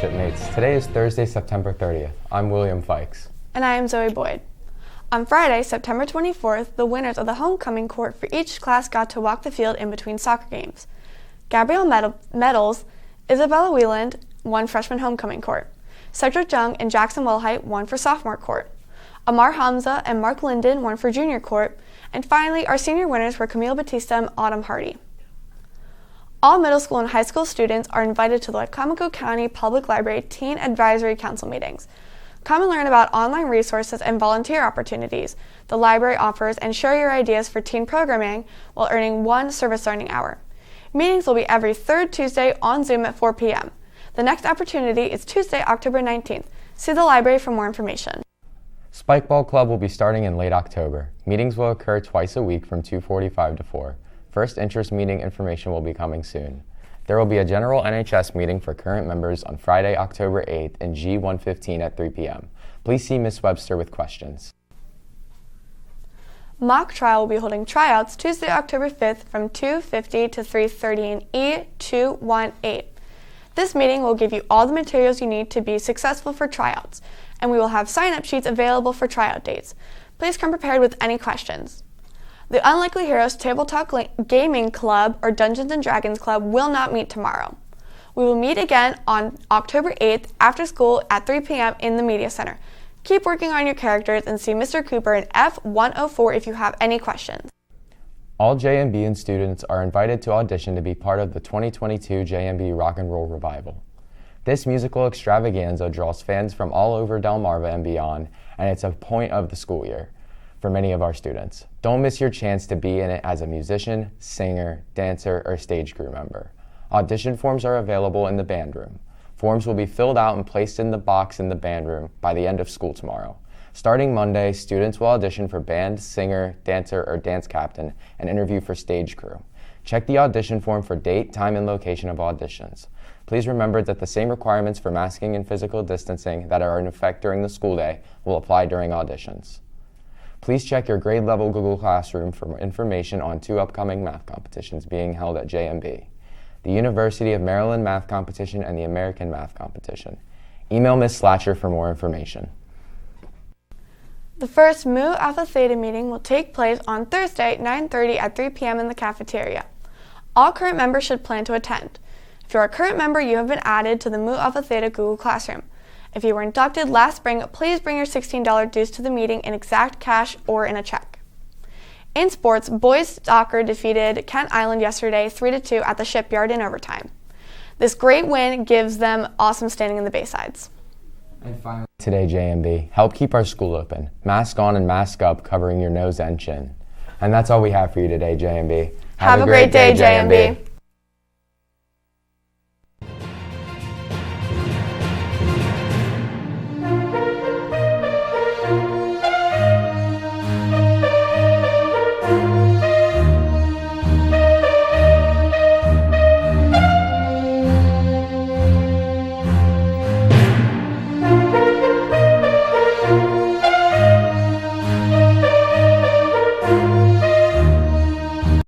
Shipmates. Today is Thursday, September 30th. I'm William Fikes. And I am Zoe Boyd. On Friday, September 24th, the winners of the homecoming court for each class got to walk the field in between soccer games. Gabrielle Meadows, Isabella Wieland won freshman homecoming court. Cedric Jung and Jackson Wellhite won for sophomore court. Amar Hamza and Mark Linden won for junior court. And finally, our senior winners were Camille Batista and Autumn Hardy. All middle school and high school students are invited to the Wicomico County Public Library Teen Advisory Council meetings. Come and learn about online resources and volunteer opportunities the library offers and share your ideas for teen programming while earning 1 service learning hour. Meetings will be every third Tuesday on Zoom at 4 p.m. The next opportunity is Tuesday, October 19th. See the library for more information. Spikeball Club will be starting in late October. Meetings will occur twice a week from 2:45 to 4. First interest meeting information will be coming soon. There will be a general NHS meeting for current members on Friday, October 8th in G115 at 3 p.m. Please see Ms. Webster with questions. Mock Trial will be holding tryouts Tuesday, October 5th from 2:50 to 3:30 in E218. This meeting will give you all the materials you need to be successful for tryouts, and we will have sign-up sheets available for tryout dates. Please come prepared with any questions. The Unlikely Heroes Tabletop Gaming Club or Dungeons & Dragons Club will not meet tomorrow. We will meet again on October 8th after school at 3 p.m. in the Media Center. Keep working on your characters and see Mr. Cooper in F104 if you have any questions. All JMB and students are invited to audition to be part of the 2022 JMB Rock and Roll Revival. This musical extravaganza draws fans from all over Delmarva and beyond, and it's a point of the school year for many of our students. Don't miss your chance to be in it as a musician, singer, dancer, or stage crew member. Audition forms are available in the band room. Forms will be filled out and placed in the box in the band room by the end of school tomorrow. Starting Monday, students will audition for band, singer, dancer, or dance captain and interview for stage crew. Check the audition form for date, time, and location of auditions. Please remember that the same requirements for masking and physical distancing that are in effect during the school day will apply during auditions. Please check your grade level Google Classroom for information on 2 upcoming math competitions being held at JMB: the University of Maryland Math Competition and the American Math Competition. Email Ms. Slatcher for more information. The first Mu Alpha Theta meeting will take place on Thursday, 9:30 at 3 p.m. in the cafeteria. All current members should plan to attend. If you are a current member, you have been added to the Mu Alpha Theta Google Classroom. If you were inducted last spring, please bring your $16 dues to the meeting in exact cash or in a check. In sports, boys soccer defeated Kent Island yesterday 3-2 at the Shipyard in overtime. This great win gives them awesome standing in the Baysides. And finally, today, JMB, help keep our school open. Mask on and mask up, covering your nose and chin. And that's all we have for you today, JMB. Have a great day, JMB.